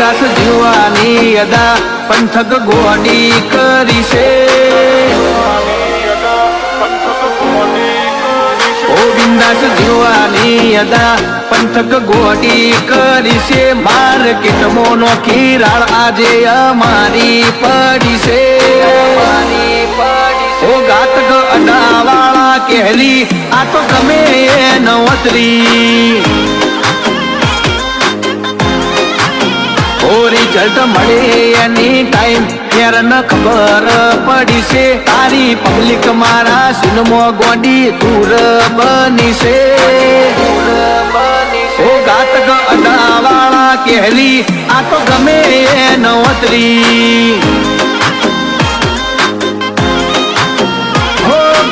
બિંદાસ જીવવાની અદા પંથક ગોડી કરી છે ઓ બિંદાસ જીવવાની અદા પંથક ગોડી કરી છે માર્કેટમાં નોખી રાળ આજે અમારી પડી છે ઓ ગાતક અડાવાળા કહેલી આ તો ગમે નવતરી ઓ રિઝલ્ટ મળે એની ટાઈમ ત્યારે ન ખબર પડી છે તારી પબ્લિક મારા સિનેમા ગોડી દૂર બની છે ઓ ગાતક અડાવાળા કહેલી આ તો ગમે નવતરી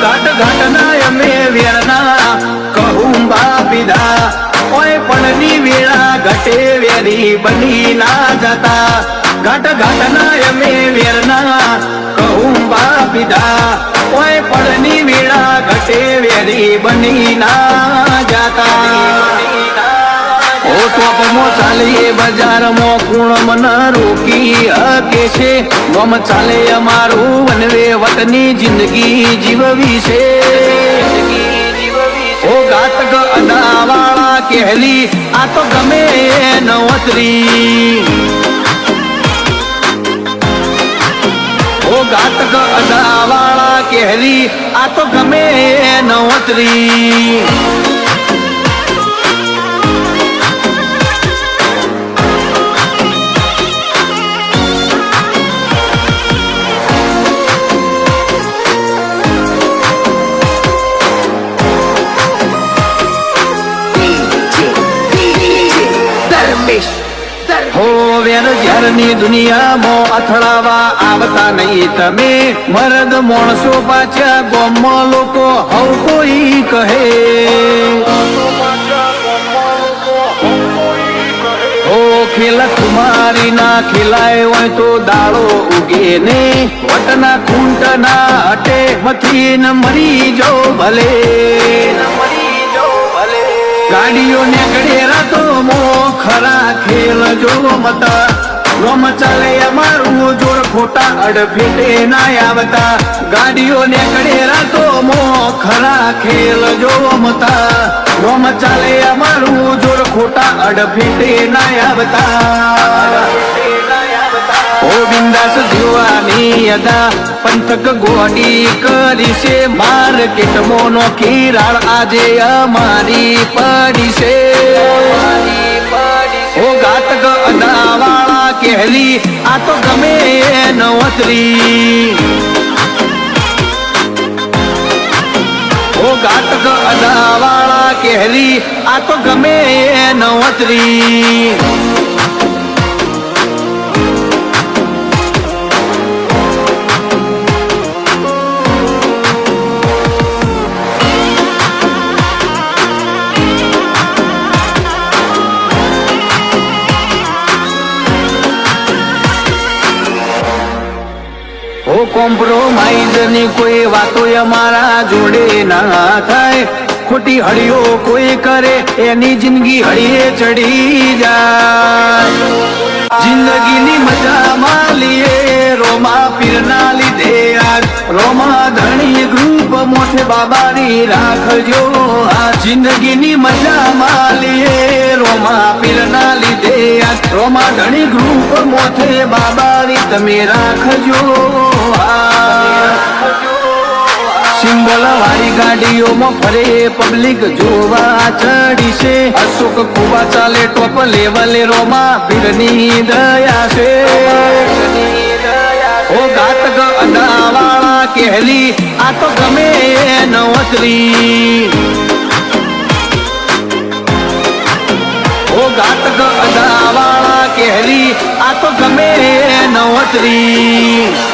ઘાટ ઘાટ ના અમે વેરના કહું બાપીદા ઓય પણની વેળા ઘટે વેરી બની ના જતા ઘાટ ઘાટ ના અમે વેરના કહું બાપીદા ઓય પણની વેળા ઘટે વેરી બની ના જતા ઓ ટોપમાં ચાલીએ બજારમાં કુણ મન રોકી હકે છે ગમ ચાલે અમારું વનવે વતની જિંદગી જીવવી છે ઓ ગાતક અડાવાળા કહેલી આ તો ગમે નવતરી ઓ ગાતક અડાવાળા કહેલી આ તો ગમે નવતરી હો વેર જ્યારની દુનિયામાં અથડાવા આવતા નહીં તમે મરદ માણસો પાછા ગામમાં લોકો હવ કોઈ કહે ઓ ખેલ કુમારી ના ખેલાય હોય તો દાડો ઉગે ને વટના ખૂંટ ના હટે મથીન મરી જો ભલે ગાડીઓ ને ગળેરા તો મો ખરા ખેલ જો મતા રોમ ચાલે અમારું જોર ખોટા અડફેટે ના આવતા ગાડીઓ ને ગળેરા તો મો ખરા ખેલ જો મતા રોમ ચાલે અમારું જોર ખોટા અડફેટે ના આવતા ઓ બિંદાસ જીવવાની અદા પંથક ગોડી કરી છે માર્કેટમાં નોખી રાળ આજે અમારી પડી છે ઓ ગાતક અડાવાળા કહેલી આ તો ગમે નવતરી ઓ ગાતક અડાવાળા કહેલી આ તો ગમે નવતરી કોમ્પ્રોમાઇઝ ની કોઈ વાતો અમારા જોડે ના થાય ખોટી હળીઓ કોઈ કરે એની જિંદગી હળીએ ચડી જાય જિંદગીની મજા માલીએ રોમા પીરના લીધે આજ રોમા ધણી ગ્રુપ મોથે બાબાની રાખજો આ જિંદગીની મજા માલીએ રોમા પીરના લીધે આજ રોમા ધણી ગ્રુપ મોથે બાબાની તમે રાખજો સિંગલ વાળી ગાડીઓમાં ફરે પબ્લિક જોવા ચડી છે અશોક કુવા ચાલે ટોપ લેવલે રોમા પીરની દયા છે ઓ ગાતક અડાવાળા કહેલી આ તો ગમે નવતરી ઓ ગાતક અડાવાળા કહેલી આ તો ગમે નવતરી